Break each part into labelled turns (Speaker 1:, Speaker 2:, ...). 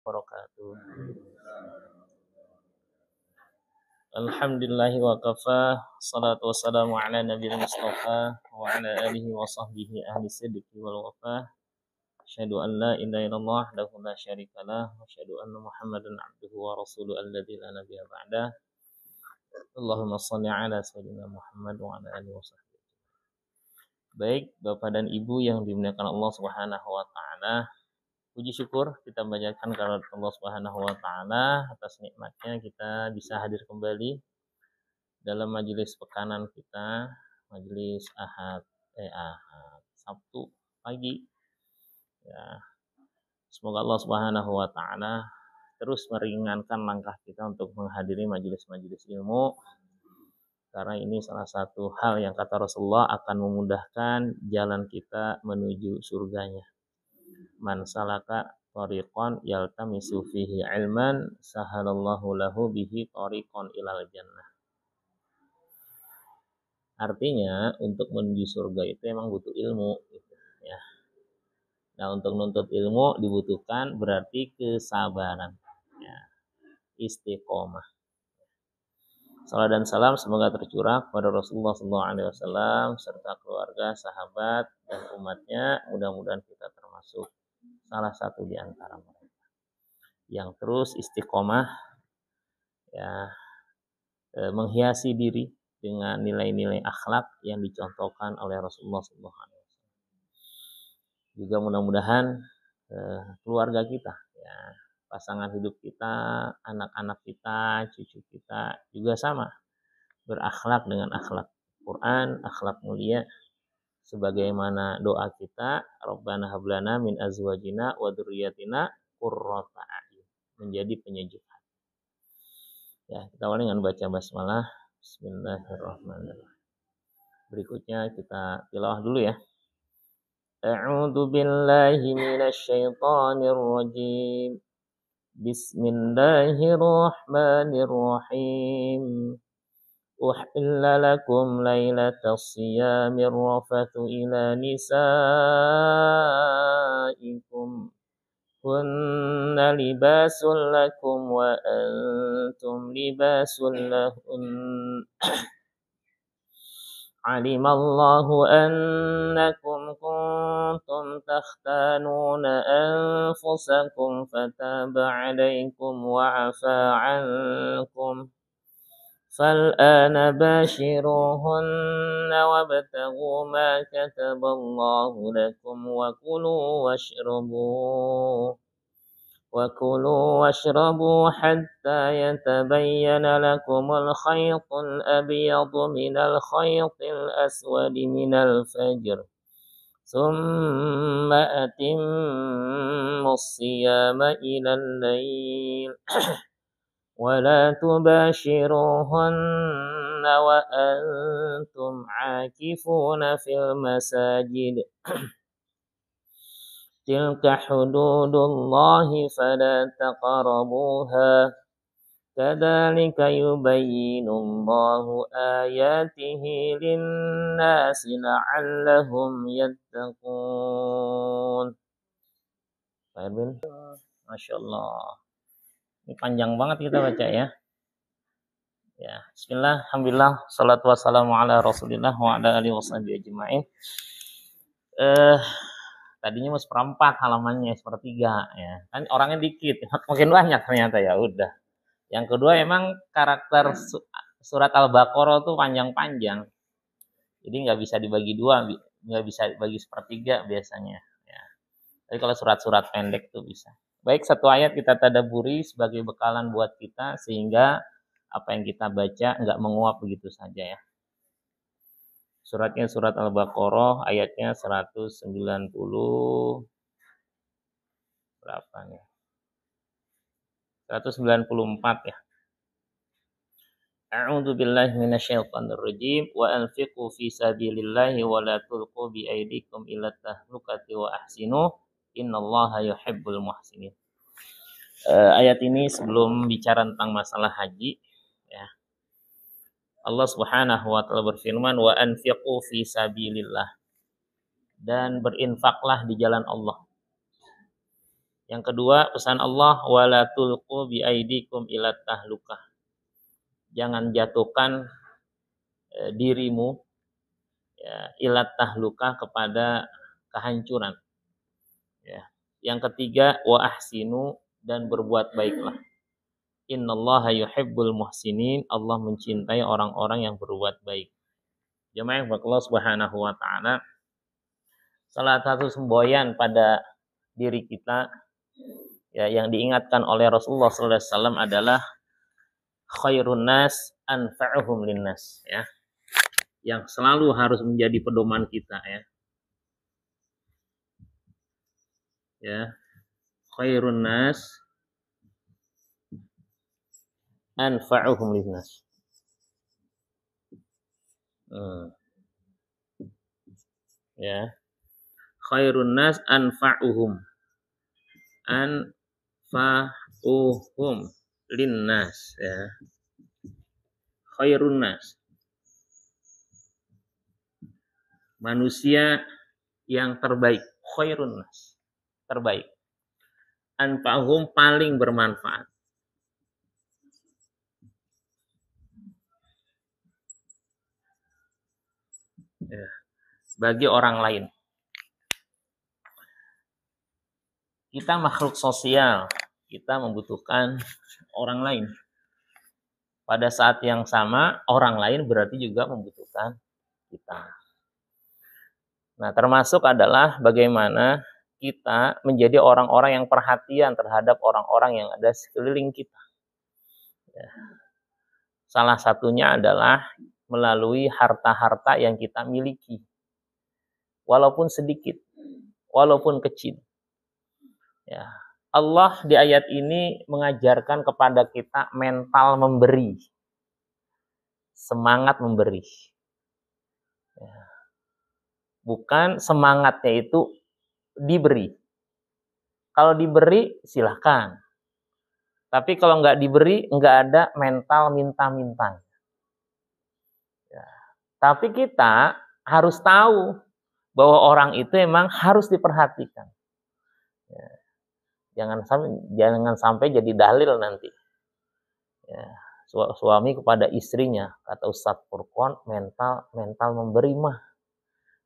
Speaker 1: wabarakatuh. Alhamdulillahi wa kafa, salatu wassalamu ala nabiyil mustafa wa ala alihi wa sahbihi ahli sidqi wal wafa. Asyhadu an la ilaha illallah wahdahu la syarikalah wa asyhadu anna Muhammadan abduhu wa rasuluhu alladzi la nabiyya ba'dah. Allahumma shalli ala sayyidina Muhammad wa ala alihi wa sahbihi. Baik, Bapak dan Ibu yang dimuliakan Allah Subhanahu wa taala, puji syukur kita panjatkan kepada Allah Subhanahu wa taala atas nikmatnya kita bisa hadir kembali dalam majelis pekanan kita, majelis Sabtu pagi. Ya. Semoga Allah Subhanahu wa taala terus meringankan langkah kita untuk menghadiri majelis-majelis ilmu, karena ini salah satu hal yang kata Rasulullah akan memudahkan jalan kita menuju surganya. Man salaka thariqan yaltamisu fihi ilman sahalallahu lahu bihi thariqan ilal jannah. Artinya untuk menuju surga itu emang butuh ilmu gitu, ya. Nah, untuk menuntut ilmu dibutuhkan berarti kesabaran, ya, istiqomah. Salam dan salam semoga tercurah kepada Rasulullah SAW serta keluarga, sahabat, dan umatnya. Mudah-mudahan kita termasuk salah satu di antara mereka yang terus istiqomah, ya, menghiasi diri dengan nilai-nilai akhlak yang dicontohkan oleh Rasulullah SAW. Juga mudah-mudahan keluarga kita, ya, pasangan hidup kita, anak-anak kita, cucu kita juga sama berakhlak dengan akhlak Quran, akhlak mulia, sebagaimana doa kita, Rabbana hablana min azwajina wa dzurriyyatina qurrata a'yun, menjadi penyejuk hati. Ya, kita awali dengan baca basmalah. Bismillahirrahmanirrahim. Berikutnya kita tilawah dulu ya. A'udzu billahi minasy syaithanir rajim. Bismillahirrahmanirrahim. Uhilla lakum lailatas siyamir rafathu ila nisaikum kunna libasul lakum wa antum libasul lahun. Alimallahu annakum kuntum takhtanuna anfusakum fataba alaikum wa afa ankum. فالآن باشروهن وابتغوا ما كتب الله لكم وكلوا واشربوا حتى يتبين لكم الخيط الأبيض من الخيط الأسود من الفجر ثم أتموا الصيام إلى الليل ولا تباشروهن وأنتم عاكفون في المساجد تلك حدود الله فلا تقربوها كذلك يبين الله آياته للناس لعلهم يتقون. Masya Allah. Ini panjang banget kita baca ya. Ya, bismillah, alhamdulillah, salatu wassalamu ala rasulillah wa ala alihi washabihi ajma'in. Tadinya mau seperempat halamannya, sepertiga ya. Kan orangnya dikit, makin banyak ternyata ya udah. Yang kedua emang karakter surat Al-Baqarah tuh panjang-panjang. Jadi nggak bisa dibagi dua, nggak bisa dibagi sepertiga biasanya ya. Tapi kalau surat-surat pendek tuh bisa. Baik, satu ayat kita tadaburi sebagai bekalan buat kita sehingga apa yang kita baca nggak menguap begitu saja ya. Suratnya surat Al-Baqarah, ayatnya 190 berapa nih? 194 ya. A'udzu billahi minasyaitonir rajim wa anfiqu fi sabilillahi wa la tulqu bi aydikum ila tahlukati wa ahsinu innallaha yuhibbul muhsinin. Ayat ini sebelum bicara tentang masalah haji ya. Allah Subhanahu wa taala berfirman wa anfiqu fi sabilillah, dan berinfaklah di jalan Allah. Yang kedua, pesan Allah, wala tulqu biaidikum ila tahlukah. Jangan jatuhkan dirimu ya, ila tahlukah kepada kehancuran. Ya. Yang ketiga, wa ahsinu, dan berbuat baiklah. Innallaha yuhibbul muhsinin. Allah mencintai orang-orang yang berbuat baik. Jemaah yang Allah Subhanahu wa taala, salah satu semboyan pada diri kita ya yang diingatkan oleh Rasulullah sallallahu alaihi wasallam adalah khairun nas anfa'uhum linnas ya. Yang selalu harus menjadi pedoman kita ya. Ya. Khairun nas anfa'uhum linnas. Ya. Khairun nas anfa'uhum linnas ya. Khairun nas, manusia yang terbaik. Khairun nas, terbaik. Anfa'uhum, paling bermanfaat. Ya. Bagi orang lain. Kita makhluk sosial, kita membutuhkan orang lain. Pada saat yang sama, orang lain berarti juga membutuhkan kita. Nah, termasuk adalah bagaimana kita menjadi orang-orang yang perhatian terhadap orang-orang yang ada sekeliling kita. Ya. Salah satunya adalah melalui harta-harta yang kita miliki. Walaupun sedikit, walaupun kecil. Ya. Allah di ayat ini mengajarkan kepada kita mental memberi. Semangat memberi. Ya. Bukan semangatnya itu diberi. Kalau diberi, silahkan. Tapi kalau nggak diberi, nggak ada mental minta-minta. Ya. Tapi kita harus tahu bahwa orang itu emang harus diperhatikan. Ya. Jangan sampai jadi dalil nanti. Ya. Suami kepada istrinya, kata Ustadz Furqon, mental memberi mah.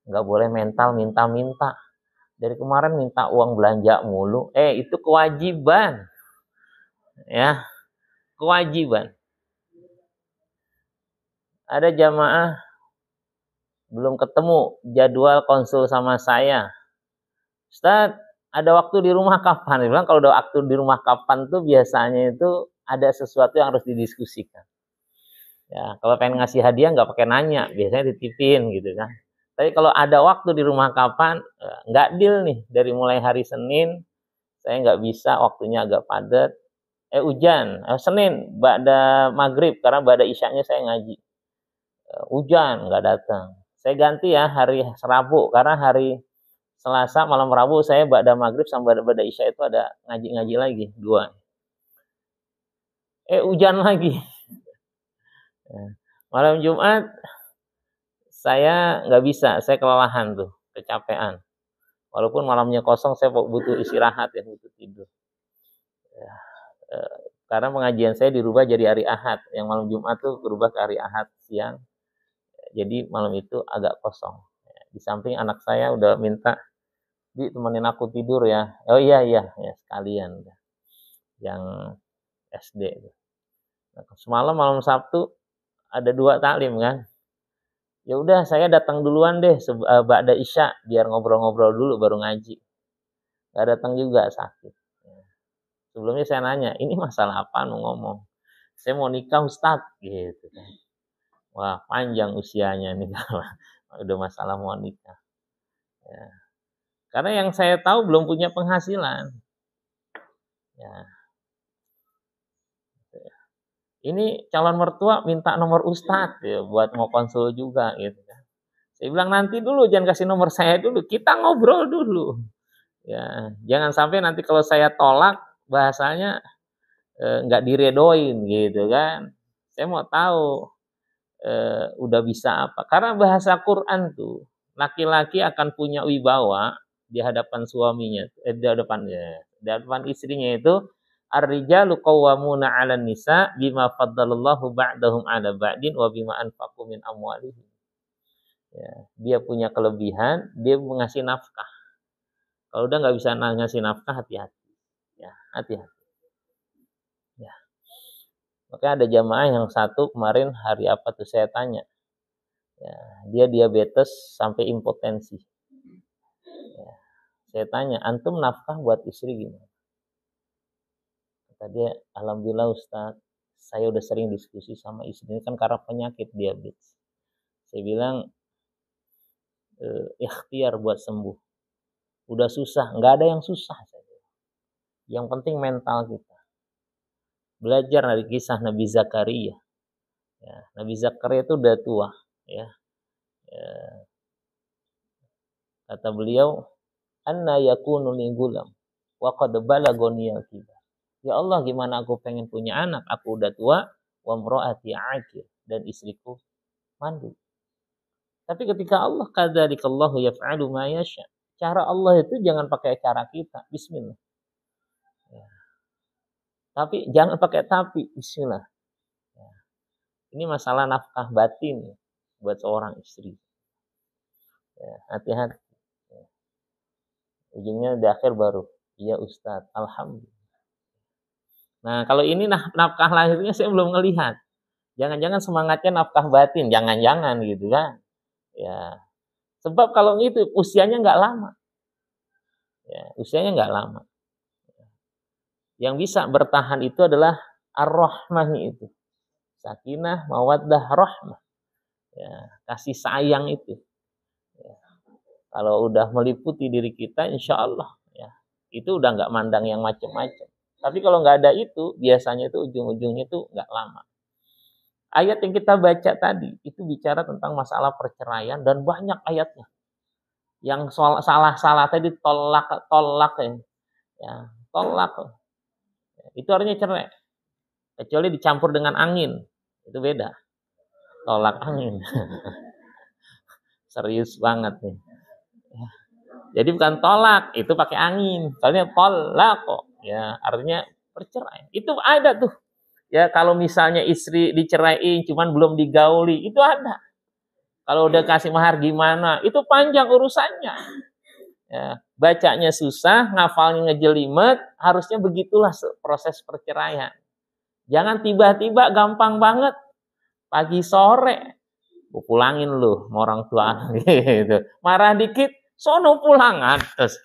Speaker 1: Nggak boleh mental minta-minta. Dari kemarin minta uang belanja mulu. Itu kewajiban. Ya, kewajiban. Ada jamaah belum ketemu jadwal konsul sama saya. Ustadz, ada waktu di rumah kapan? Dia bilang kalau ada waktu di rumah kapan tuh biasanya itu ada sesuatu yang harus didiskusikan. Ya, kalau pengen ngasih hadiah nggak pakai nanya, biasanya ditipin gitu kan. Tapi kalau ada waktu di rumah kapan, nggak deal nih. Dari mulai hari Senin, saya nggak bisa, waktunya agak padat. Hujan, Senin, ba'da maghrib, karena ba'da isyanya saya ngaji. Hujan, nggak datang. Saya ganti ya hari Rabu, karena hari Selasa malam Rabu saya ba'da maghrib sampai ba'da isya itu ada ngaji-ngaji lagi, 2. Hujan lagi. Malam Jumat saya nggak bisa, saya kelelahan tuh, kecapean. Walaupun malamnya kosong, saya butuh istirahat ya, butuh tidur. Ya, karena pengajian saya dirubah jadi hari Ahad, yang malam Jumat tuh berubah ke hari Ahad siang. Jadi malam itu agak kosong. Di samping anak saya udah minta, Di temenin aku tidur ya. Oh iya ya sekalian. Yang SD. Semalam malam Sabtu ada 2 taklim kan. Ya udah saya datang duluan deh ba'da isya biar ngobrol-ngobrol dulu baru ngaji. Gak datang juga, sakit. Sebelumnya saya nanya, ini masalah apa nu ngomong? Saya mau nikah Ustadz gitu kan. Wah, panjang usianya nih kalau udah masalah mau nikah. Ya. Karena yang saya tahu belum punya penghasilan. Ya. Ini calon mertua minta nomor Ustadz ya, buat mau konsul juga gitu kan. Saya bilang nanti dulu, jangan kasih nomor saya dulu, kita ngobrol dulu. Ya, jangan sampai nanti kalau saya tolak bahasanya nggak diredoin gitu kan. Saya mau tahu udah bisa apa. Karena bahasa Quran tuh laki-laki akan punya wibawa di hadapan suaminya, di hadapannya, depan istrinya itu ar-rijalu qawwamuna 'alan nisa bima faddalallahu ba'dahum 'ala ba'din wa bima anfaqu min amwalihim. Ya, dia punya kelebihan, dia mengasih nafkah. Kalau udah nggak bisa ngasih nafkah, hati-hati. Ya, hati-hati. Ya. Makanya ada jamaah yang satu kemarin hari apa tuh saya tanya. Ya, dia diabetes sampai impotensi. Ya, saya tanya, antum nafkah buat istri gimana? Kata dia, alhamdulillah Ustaz, saya udah sering diskusi sama istri ini kan karena penyakit diabetes. Saya bilang, ikhtiar buat sembuh. Udah susah, nggak ada yang susah. Yang penting mental kita. Belajar dari kisah Nabi Zakaria. Ya, Nabi Zakaria itu udah tua. Ya. Kata beliau, anna yakunu li gulam wa qad balagoni al-kibar. Ya Allah, gimana aku pengen punya anak, aku udah tua, wa mraati aqir, dan istriku mandul. Tapi ketika Allah kadzalikallahu yaf'alu ma yasha. Cara Allah itu jangan pakai cara kita. Bismillah. Ya. Tapi jangan pakai tapi. Bismillah. Ya. Ini masalah nafkah batin buat seorang istri. Ya, hati-hati. Ya. Ujungnya di akhir baru, iya Ustadz, alhamdulillah. Nah, kalau ini nafkah lahirnya saya belum ngelihat. Jangan-jangan semangatnya nafkah batin, jangan-jangan gitu kan. Ya. Sebab kalau itu usianya nggak lama. Ya, usianya nggak lama. Yang bisa bertahan itu adalah ar-rahmah itu. Sakinah, mawaddah, rahmah. Ya, kasih sayang itu. Ya. Kalau udah meliputi diri kita, insya Allah ya, itu udah nggak mandang yang macam-macam. Tapi kalau nggak ada itu, biasanya itu ujung-ujungnya itu nggak lama. Ayat yang kita baca tadi itu bicara tentang masalah perceraian dan banyak ayatnya. Yang salah-salah tadi tolak ya, tolak. Itu artinya cerai. Kecuali dicampur dengan angin, itu beda. Tolak angin. Serius banget nih. Jadi bukan tolak, itu pakai angin. Soalnya tolak kok. Ya, artinya perceraian. Itu ada tuh. Ya, kalau misalnya istri diceraiin cuman belum digauli, itu ada. Kalau udah kasih mahar gimana? Itu panjang urusannya. Ya, bacanya susah, ngafalnya ngejelimet, harusnya begitulah proses perceraian. Jangan tiba-tiba gampang banget pagi sore pulangin lu sama orang tua gitu. Marah dikit, sono pulang atas.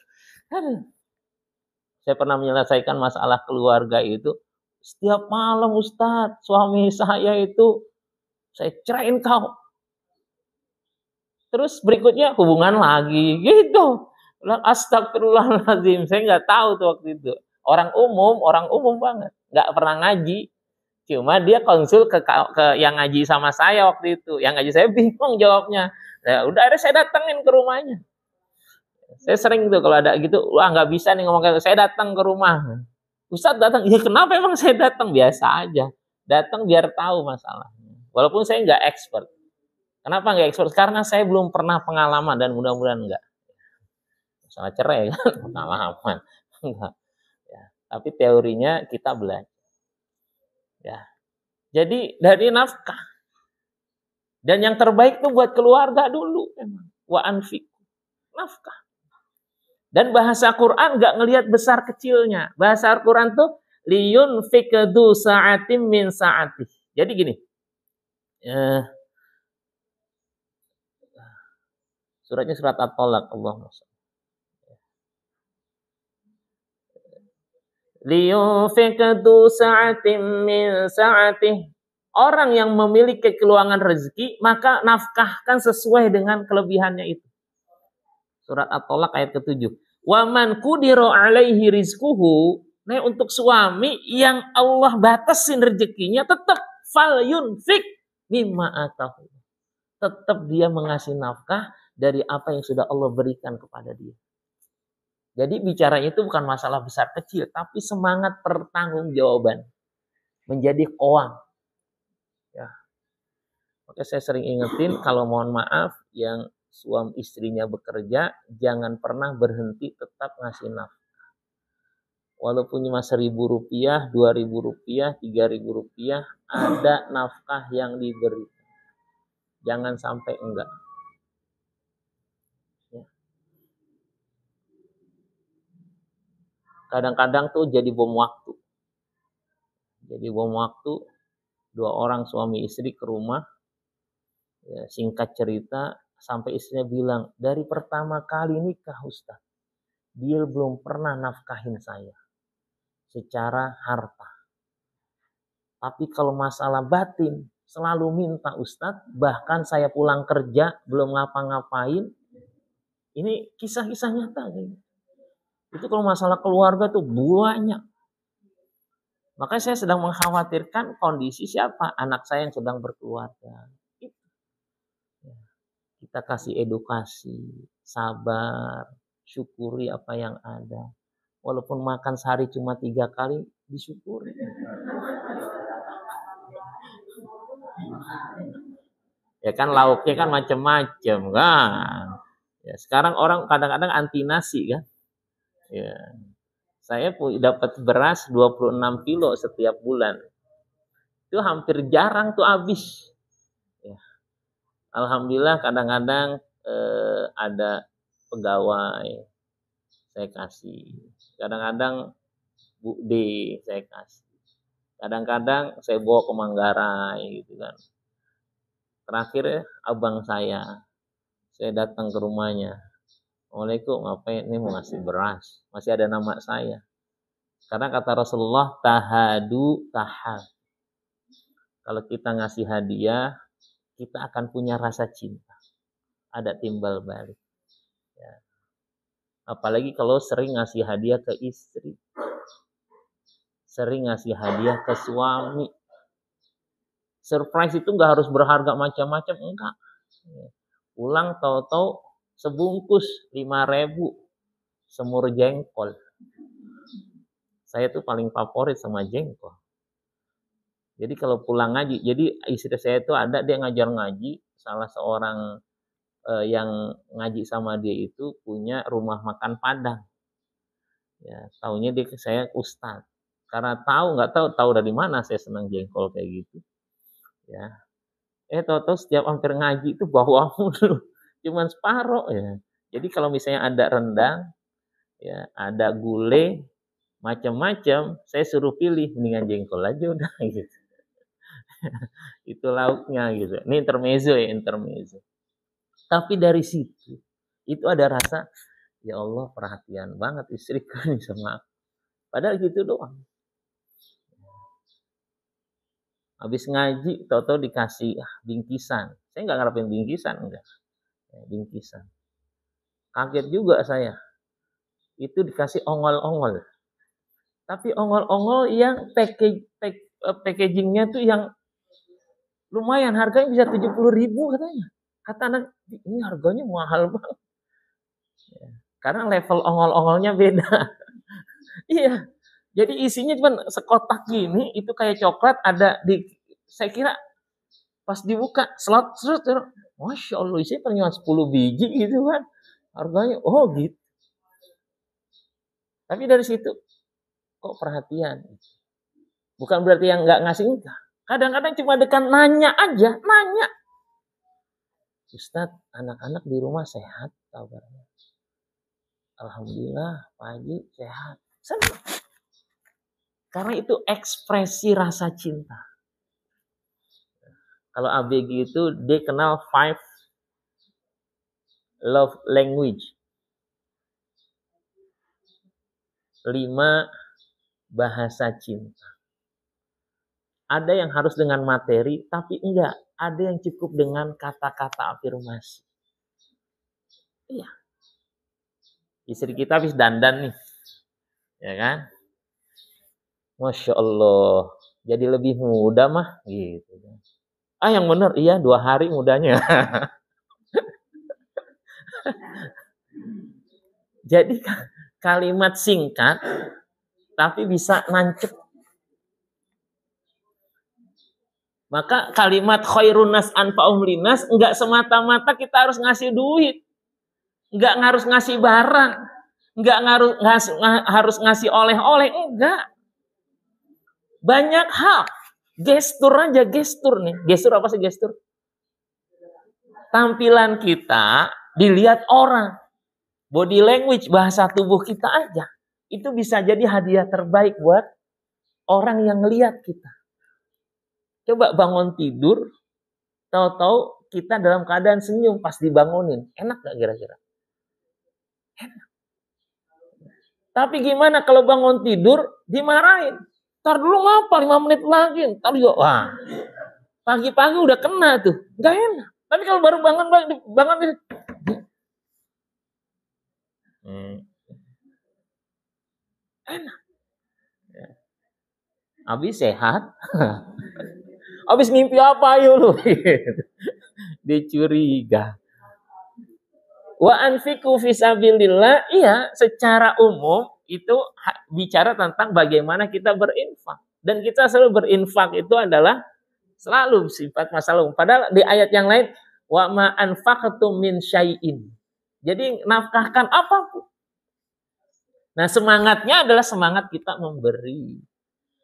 Speaker 1: Saya pernah menyelesaikan masalah keluarga itu. Setiap malam Ustadz, suami saya itu saya ceraiin kau. Terus berikutnya hubungan lagi gitu. Astagfirullahaladzim, saya nggak tahu tuh waktu itu. Orang umum banget, nggak pernah ngaji. Cuma dia konsul ke yang ngaji sama saya waktu itu. Yang ngaji saya bingung jawabnya. Ya udah akhirnya saya datengin ke rumahnya. Saya sering tuh kalau ada gitu, wah nggak bisa nih ngomong kayak saya datang ke rumah. Ustadz datang, ya kenapa emang saya datang? Biasa aja. Datang biar tahu masalahnya. Walaupun saya nggak expert. Kenapa nggak expert? Karena saya belum pernah pengalaman dan mudah-mudahan enggak. Masalah cerai kan, pengalaman. Enggak. Ya, tapi teorinya kita belajar. Ya. Jadi dari nafkah. Dan yang terbaik tuh buat keluarga dulu memang. Wa anfiq. Nafkah. Dan bahasa Quran nggak ngelihat besar kecilnya. Bahasa Al-Quran tuh liyunfiq du sa'atim min sa'atih. Jadi gini. Suratnya surat At-Talaq, Allahumma shalli. Liyunfiq du sa'atim min sa'atih. Orang yang memiliki keuangan rezeki, maka nafkahkan sesuai dengan kelebihannya itu. Surat At-Talaq ayat ke-7. Wa man qudira alaihi rizquhu. Nah, untuk suami yang Allah batasin rezekinya, tetap fal yunfik mimma atahu. Tetap dia mengasih nafkah dari apa yang sudah Allah berikan kepada dia. Jadi bicaranya itu bukan masalah besar kecil, tapi semangat pertanggungjawaban. Menjadi koang. Ya. Oke, saya sering ingetin kalau mohon maaf yang suami istrinya bekerja, jangan pernah berhenti tetap ngasih nafkah. Walaupun cuma Rp1.000, Rp2.000, Rp3.000, ada nafkah yang diberi. Jangan sampai enggak. Ya. Kadang-kadang tuh jadi bom waktu. Jadi bom waktu, 2 orang suami istri ke rumah. Ya, singkat cerita, sampai istrinya bilang, dari pertama kali nikah Ustaz, dia belum pernah nafkahin saya secara harta. Tapi kalau masalah batin, selalu minta Ustadz, bahkan saya pulang kerja, belum ngapa-ngapain. Ini kisah-kisah nyata. Itu kalau masalah keluarga tuh banyak. Makanya saya sedang mengkhawatirkan kondisi siapa? Anak saya yang sedang berkeluarga. Kita kasih edukasi, sabar, syukuri apa yang ada. Walaupun makan sehari cuma 3 kali, disyukuri. Ya kan lauknya kan macam-macam kan. Ya, sekarang orang kadang-kadang anti nasi kan. Ya. Saya dapat beras 26 kilo setiap bulan. Itu hampir jarang tuh habis. Ya. Alhamdulillah kadang-kadang ada pegawai saya kasih. Kadang-kadang Bu D saya kasih. Kadang-kadang saya bawa ke Manggarai gitu kan. Terakhir abang saya datang ke rumahnya. Assalamualaikum, ngapain? Ini mau ngasih beras. Masih ada nama saya. Karena kata Rasulullah, tahadu tahab. Kalau kita ngasih hadiah, kita akan punya rasa cinta. Ada timbal balik. Ya. Apalagi kalau sering ngasih hadiah ke istri. Sering ngasih hadiah ke suami. Surprise itu nggak harus berharga macam-macam, enggak. Pulang tahu-tahu sebungkus 5.000 semur jengkol. Saya tuh paling favorit sama jengkol. Jadi kalau pulang ngaji, jadi istri saya itu ada, dia ngajar ngaji, salah seorang yang ngaji sama dia itu punya rumah makan Padang. Ya, taunya dia saya ustaz. Karena tahu dari mana saya senang jengkol kayak gitu. Ya. Tahu-tahu setiap hampir ngaji itu bawa mulu. Cuman separoh ya. Jadi kalau misalnya ada rendang, ya, ada gulai, macam-macam, saya suruh pilih, mendingan jengkol aja udah gitu. Itu lauknya gitu. Ini intermezzo. Tapi dari situ itu ada rasa, ya Allah perhatian banget istriku nih sama aku. Padahal gitu doang. Habis ngaji, tahu-tahu dikasih bingkisan. Saya nggak ngarepin bingkisan, enggak. Bingkisan. Kaget juga saya. Itu dikasih ongol-ongol. Tapi ongol-ongol yang packagingnya tuh yang lumayan, harganya bisa 70.000 katanya. Kata anak, ini harganya mahal banget. Karena level ongol-ongolnya beda. Iya. Jadi isinya cuma sekotak gini, itu kayak coklat, ada di, saya kira pas dibuka slot, Masya Allah isinya cuma 10 biji gitu kan. Harganya, oh gitu. Tapi dari situ, kok perhatian. Bukan berarti yang nggak ngasih enggak. Kadang-kadang cuma dekan nanya aja, nanya. Ustadz, anak-anak di rumah sehat kabarnya. Alhamdulillah, Pak Haji sehat. Senang. Karena itu ekspresi rasa cinta. Kalau ABG itu dia kenal 5 love language. 5 bahasa cinta. Ada yang harus dengan materi, tapi enggak. Ada yang cukup dengan kata-kata afirmasi. Iya. Istri kita habis dandan nih. Ya kan? Masya Allah. Jadi lebih muda mah. Gitu. Yang benar. Iya, 2 hari mudanya. Jadi kalimat singkat, tapi bisa nancep. Maka kalimat khairun nas anfa'uhum linnas enggak semata-mata kita harus ngasih duit. Enggak harus ngasih barang. Nggak harus ngasih oleh-oleh, enggak. Banyak hal. Gestur aja, gestur nih. Gestur apa sih gestur? Tampilan kita dilihat orang. Body language, bahasa tubuh kita aja. Itu bisa jadi hadiah terbaik buat orang yang lihat kita. Coba bangun tidur, tahu-tahu kita dalam keadaan senyum pas dibangunin. Enak gak kira-kira? Enak. Tapi gimana kalau bangun tidur dimarahin? Ntar dulu ngapa 5 menit lagi? Ntar juga, wah. Pagi-pagi udah kena tuh. Gak enak. Tapi kalau baru bangun enak. Habis sehat. Habis mimpi apa ayo lu? Dicuriga. Wa anfiqu fisabilillah, iya, secara umum itu bicara tentang bagaimana kita berinfak. Dan kita selalu berinfak itu adalah selalu sifat masa lalu. Padahal di ayat yang lain, wa ma anfaqtum min syai'in. Jadi nafkahkan apapun. Nah, semangatnya adalah semangat kita memberi.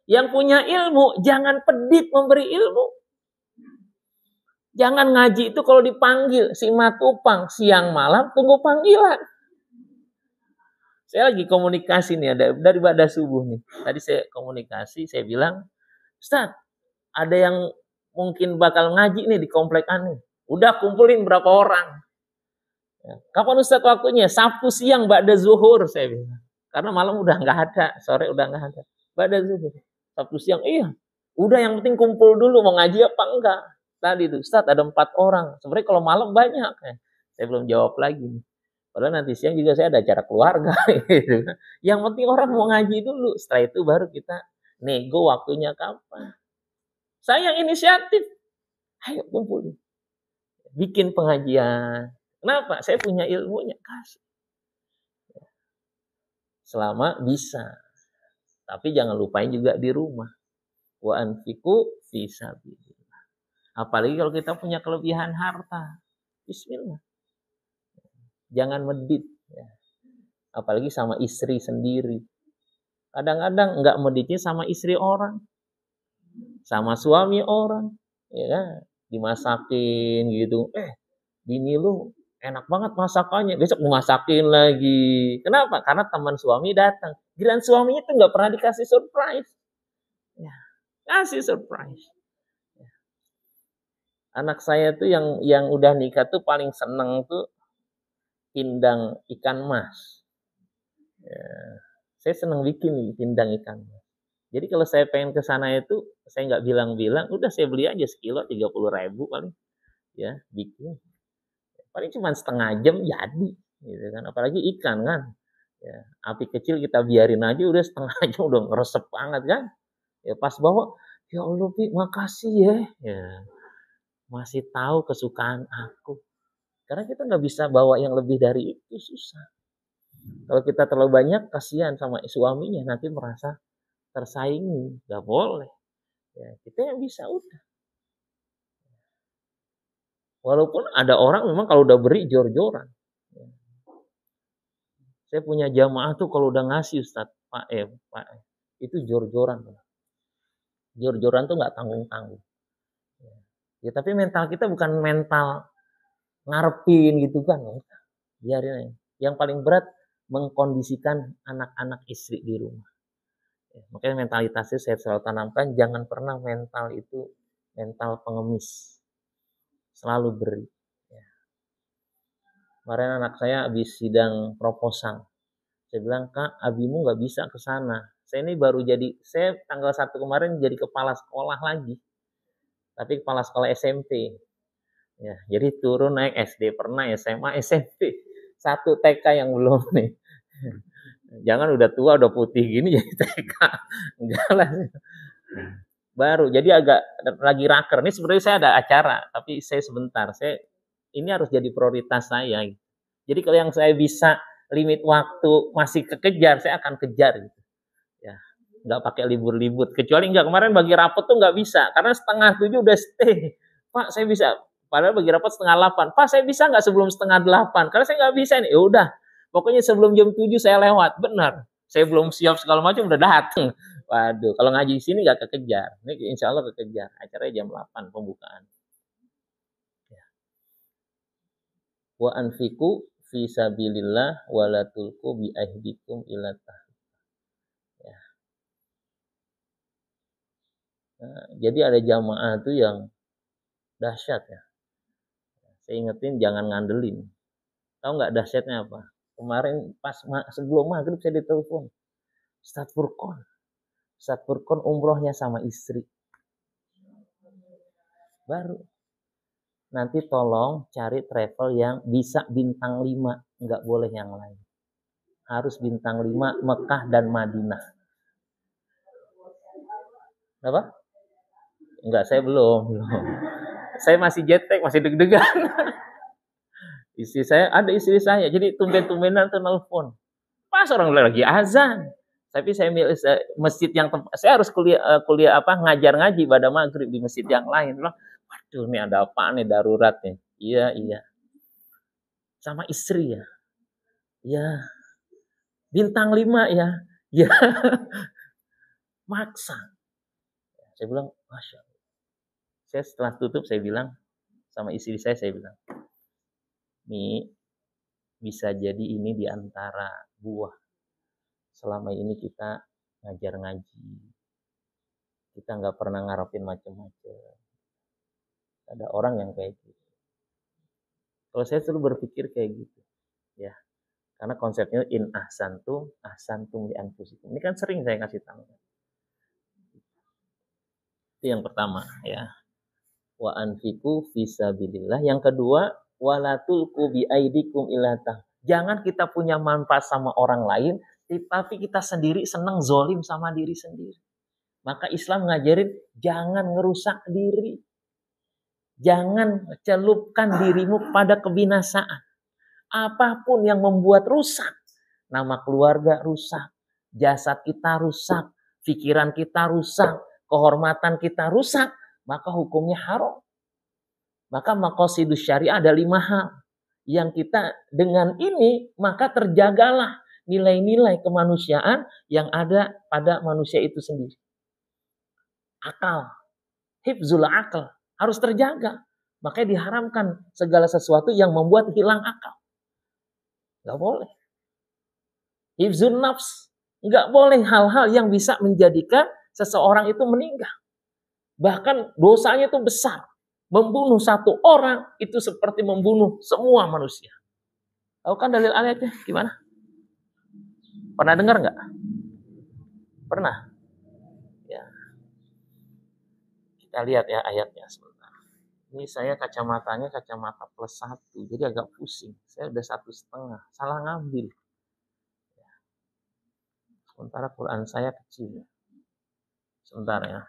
Speaker 1: Yang punya ilmu jangan pedit memberi ilmu. Jangan ngaji itu kalau dipanggil si matupang siang malam tunggu panggilan. Saya lagi komunikasi nih dari pada subuh nih. Tadi saya komunikasi, saya bilang, Ustaz, ada yang mungkin bakal ngaji nih di komplekan nih. Udah kumpulin berapa orang? Kapan Ustaz waktunya? Sabtu siang ba'da zuhur, saya bilang. Karena malam udah nggak ada, sore udah nggak ada. Ba'da zuhur. Sabtu siang, iya. Udah yang penting kumpul dulu, mau ngaji apa enggak. Tadi tuh, Ustaz ada 4 orang. Sebenarnya kalau malam banyak. Saya belum jawab lagi. Padahal nanti siang juga saya ada acara keluarga. Gitu. Yang penting orang mau ngaji dulu. Setelah itu baru kita nego waktunya kapan. Saya yang inisiatif. Ayo kumpul. Bikin pengajian. Kenapa? Saya punya ilmunya. Kasih. Selama bisa. Tapi jangan lupain juga di rumah. Wa anfiqu fisabilillah. Apalagi kalau kita punya kelebihan harta. Bismillah. Jangan medit. Ya. Apalagi sama istri sendiri. Kadang-kadang nggak meditnya sama istri orang. Sama suami orang. Ya kan? Dimasakin gitu. Bini lu enak banget masakannya. Besok dimasakin lagi. Kenapa? Karena teman suami datang. Giliran suaminya tuh nggak pernah dikasih surprise. Ya, kasih surprise. Ya. Anak saya tuh yang udah nikah tuh paling seneng tuh pindang ikan mas. Ya, saya seneng bikin nih pindang ikan mas. Jadi kalau saya pengen ke sana itu saya nggak bilang-bilang, udah saya beli aja sekilo 30.000 paling. Ya, bikin. Paling cuma setengah jam jadi, gitu kan. Apalagi ikan kan. Ya, api kecil kita biarin aja udah setengah jam udah ngeresep banget kan. Ya pas bawa, ya Allah Pi, makasih ya. Ya. Masih tahu kesukaan aku. Karena kita nggak bisa bawa yang lebih dari itu, susah. Kalau kita terlalu banyak, kasihan sama suaminya, nanti merasa tersaingi. Nggak boleh. Ya, kita yang bisa udah. Walaupun ada orang memang kalau udah beri jor-joran. Saya punya jamaah tuh kalau udah ngasih Ustaz, Pak, itu jor-joran. Jor-joran tuh nggak tanggung-tanggung. Ya tapi mental kita bukan mental ngarepin gitu kan. Biarin aja. Yang paling berat mengkondisikan anak-anak istri di rumah. Makanya mentalitasnya saya selalu tanamkan, jangan pernah mental itu mental pengemis. Selalu beri. Kemarin anak saya habis sidang proposal. Saya bilang, Kak, abimu nggak bisa ke sana. Saya ini baru saya tanggal 1 kemarin jadi kepala sekolah lagi. Tapi kepala sekolah SMP. Ya, jadi turun naik SD pernah, SMA, SMP. 1 TK yang belum nih. Jangan udah tua, udah putih gini jadi TK. Enggak lah. Baru, jadi agak lagi raker. Ini sebenarnya saya ada acara, tapi saya sebentar. Ini harus jadi prioritas saya. Jadi kalau yang saya bisa limit waktu masih kekejar, saya akan kejar gitu. Ya, nggak pakai libur-libur. Kecuali kemarin bagi rapot tuh nggak bisa, karena 6:30 udah stay. Pak, saya bisa. Padahal bagi rapot 7:30. Pak, saya bisa nggak sebelum 7:30? Karena saya nggak bisa nih. Ya udah, Pokoknya sebelum jam 7 saya lewat, benar. Saya belum siap segala macam udah datang. Waduh, kalau ngaji di sini gak kekejar. Ini insya Allah kekejar. Acaranya jam 8 pembukaan. Wa anfiku fi sabilillah wa la tulqu bi aydikum ila ya. Nah, jadi ada jamaah tuh yang dahsyat ya. Saya ingetin jangan ngandelin. Tahu nggak dahsyatnya apa? Kemarin pas sebelum maghrib saya ditelepon. Ustaz Furqon umrohnya sama istri. Baru. Nanti tolong cari travel yang bisa bintang 5. Nggak boleh yang lain. Harus bintang 5 Mekah dan Madinah. Apa? Enggak, saya belum. Saya masih jet lag, masih deg-degan. Istri saya, jadi tumben-tumbenan tuh nelfon. Pas orang lagi azan. Tapi saya milih masjid yang saya harus kuliah ngajar ngaji pada maghrib di masjid yang lain. Waduh, ini ada apa nih darurat nih? Iya. Sama istri ya. Ya. Bintang 5 ya. Ya. Maksa. Saya bilang, Masya Allah. Saya setelah tutup saya bilang sama istri saya bilang, nih bisa jadi ini diantara buah. Selama ini kita ngajar ngaji, kita nggak pernah ngarepin macam-macam. Ada orang yang kayak gitu. Kalau saya selalu berpikir kayak gitu, ya, karena konsepnya in ahsantum li anfusikum. Ini kan sering saya kasih tahu. Itu yang pertama, ya. Wa anfiqu fisabilillah. Yang kedua, walatulqu bi aidikum ilatah. Jangan kita punya manfaat sama orang lain, tapi kita sendiri senang zolim sama diri sendiri. Maka Islam ngajarin jangan ngerusak diri. Jangan celupkan dirimu pada kebinasaan. Apapun yang membuat rusak, nama keluarga rusak, jasad kita rusak, pikiran kita rusak, kehormatan kita rusak, maka hukumnya haram. Maka maqasidus syariah ada 5 hal. Yang kita dengan ini maka terjagalah nilai-nilai kemanusiaan yang ada pada manusia itu sendiri. Akal, hifzul akal harus terjaga. Makanya diharamkan segala sesuatu yang membuat hilang akal. Gak boleh. Hifzun nafs, gak boleh hal-hal yang bisa menjadikan seseorang itu meninggal. Bahkan dosanya itu besar. Membunuh satu orang itu seperti membunuh semua manusia. Tahu kan dalil ayatnya gimana? Pernah dengar nggak? Pernah? Ya. Kita lihat ya ayatnya sebentar. Ini saya kacamatanya kacamata +1, jadi agak pusing. Saya udah 1,5, salah ngambil. Ya. Sementara Quran saya kecil. Sebentar ya.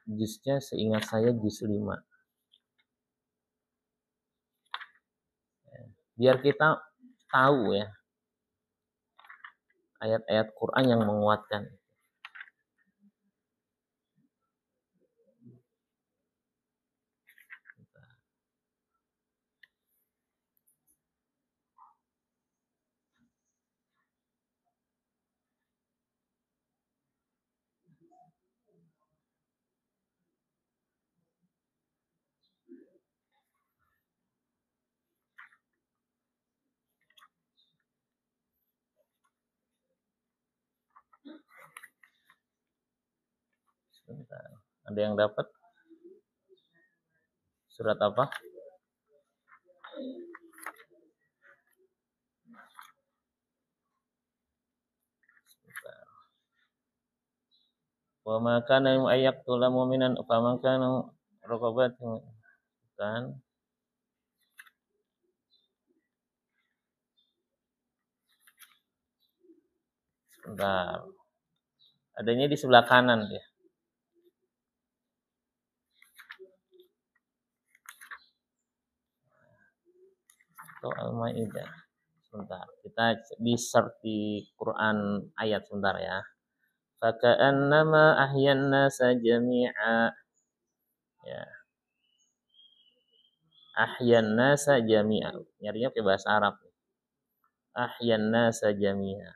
Speaker 1: Jusnya seingat saya juz 5. Biar kita tahu ya ayat-ayat Quran yang menguatkan. Sebentar. Ada yang dapat? Surat apa? Wa ma kana yaqtula mu'minan fa man kana raqabatan kan. Sebentar. Adanya di sebelah kanan ya. Atau Al-Maidah. Sebentar. Kita di search di Quran ayat sebentar ya. Faka'annama ahyan nasa jami'a. Ya. Ahyan nasa jami'a. Nyarinya pakai bahasa Arab. Ahyan nasa jami'a.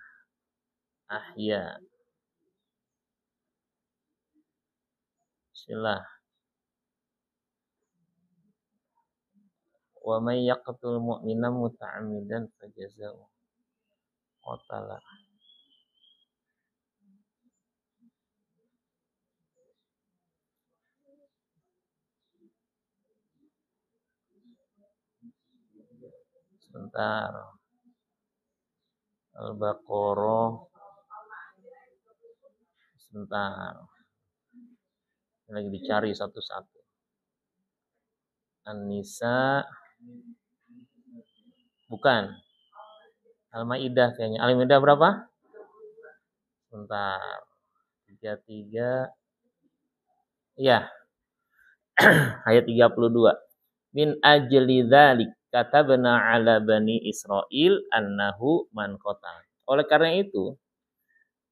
Speaker 1: Ahya. Bismillah. Wa may yaqtul mu'mina muta'ammidan fajaza'u qatala. Sebentar. Al-Baqarah. Sebentar. Lagi dicari satu-satu. An-Nisa. Bukan. Al-Maidah kayaknya. Al-Maidah berapa? Sebentar. 33. Iya. Ayat 32. Min ajli dzalik katabna ala bani Israil annahu man qatal. Oleh karena itu,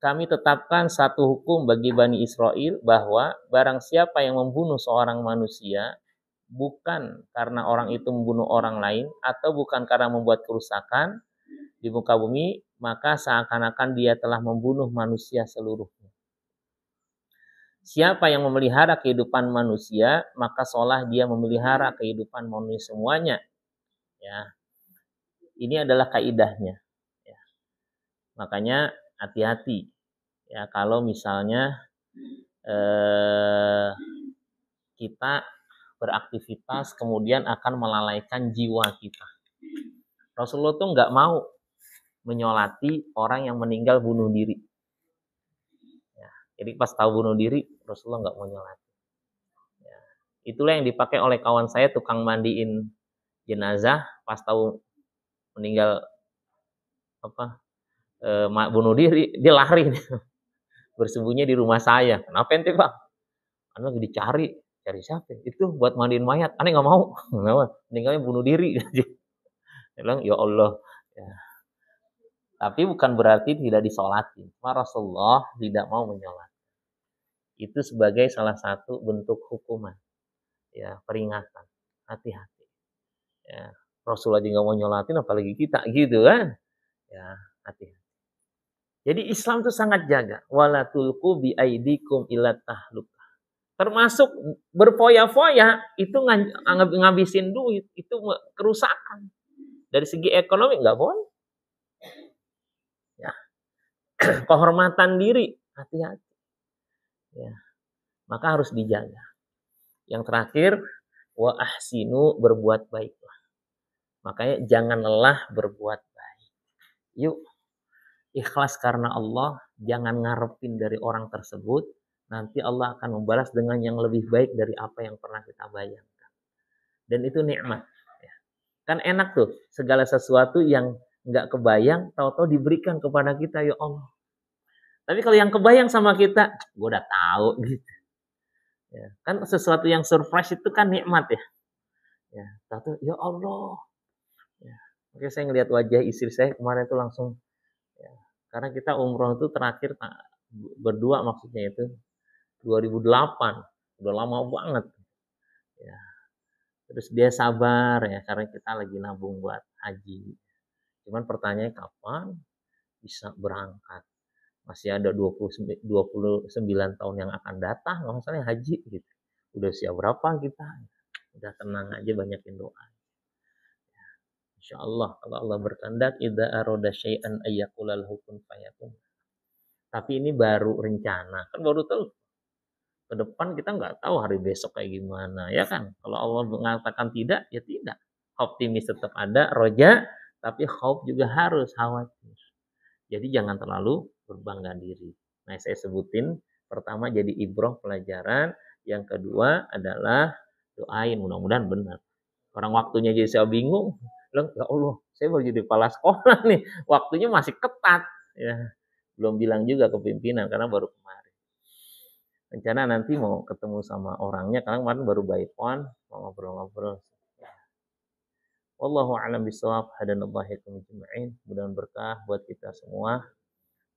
Speaker 1: kami tetapkan satu hukum bagi Bani Israel bahwa barang siapa yang membunuh seorang manusia bukan karena orang itu membunuh orang lain atau bukan karena membuat kerusakan di muka bumi, maka seakan-akan dia telah membunuh manusia seluruhnya. Siapa yang memelihara kehidupan manusia, maka seolah dia memelihara kehidupan manusia semuanya. Ya, ini adalah kaidahnya. Ya. Makanya hati-hati. Ya, kalau misalnya kita beraktivitas kemudian akan melalaikan jiwa kita. Rasulullah tuh nggak mau menyolati orang yang meninggal bunuh diri. Ya, jadi pas tahu bunuh diri, Rasulullah nggak mau nyolati. Ya, itulah yang dipakai oleh kawan saya tukang mandiin jenazah pas tahu meninggal bunuh diri, dia lari bersembunyi di rumah saya. Kenapa ente Pak? Karena lagi dicari siapa? Itu buat mandiin mayat. Aneh nggak mau. Meninggalnya bunuh diri. Dia bilang ya Allah. Ya. Tapi bukan berarti tidak disolati. Rasulullah tidak mau menyolat. Itu sebagai salah satu bentuk hukuman. Ya, peringatan. Hati-hati. Ya, Rasulullah juga mau nyolatin apalagi kita gitu kan. Ya, hati-hati. Jadi Islam itu sangat jaga. Wala tulqu bi aidikum ila tahlukah. Termasuk berfoya-foya itu ngabisin duit, itu kerusakan. Dari segi ekonomi nggak boleh. Ya. Kehormatan diri, hati-hati. Ya. Maka harus dijaga. Yang terakhir, wa ahsinu, berbuat baiklah. Makanya jangan lelah berbuat baik. Yuk, ikhlas karena Allah, jangan ngarepin dari orang tersebut, nanti Allah akan membalas dengan yang lebih baik dari apa yang pernah kita bayangkan. Dan itu nikmat. Ya. Kan enak tuh, segala sesuatu yang nggak kebayang, tahu-tahu diberikan kepada kita, ya Allah. Tapi kalau yang kebayang sama kita, gue udah tahu gitu. Ya, kan sesuatu yang surprise itu kan nikmat ya. Ya, tahu ya Allah. Ya. Oke, saya ngelihat wajah istri saya kemarin itu langsung ya, karena kita umroh itu terakhir berdua maksudnya itu 2008. Udah lama banget. Ya. Terus dia sabar ya karena kita lagi nabung buat haji. Cuman pertanyaannya kapan bisa berangkat? Masih ada 29 tahun yang akan datang, nggak masalah haji gitu. Udah siap berapa kita? Udah tenang aja, banyakin doa. Ya, insya Allah kalau Allah berkehendak, idza arada syai'an ayyaqulal hukum fayakun. Tapi ini baru rencana, kan baru tahu. Ke depan kita nggak tahu hari besok kayak gimana, ya kan? Kalau Allah mengatakan tidak, ya tidak. Optimis tetap ada, roja, tapi khauf juga harus khawatir. Jadi jangan terlalu berbangga diri. Nah, saya sebutin pertama jadi ibroh pelajaran, yang kedua adalah doain mudah-mudahan benar. Orang waktunya jadi saya bingung, ya Allah, saya baru jadi kepala sekolah nih, waktunya masih ketat. Ya, belum bilang juga ke pimpinan karena baru kemarin. Rencana nanti mau ketemu sama orangnya, karena kemarin baru by phone, mau ngobrol-ngobrol. Wallahu a'lam bishawab. Hadanallahu ajma'in. Mudah-mudahan berkah buat kita semua.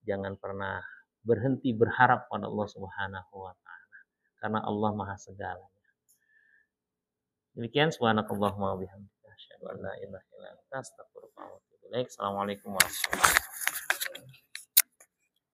Speaker 1: Jangan pernah berhenti berharap pada Allah Subhanahu wa taala. Karena Allah Maha Segalanya. Demikian subhanakallahumma wa bihamdika asyhadu an la ilaha illa anta astaghfiruka wa atubu ilaik. Assalamualaikum warahmatullahi wabarakatuh.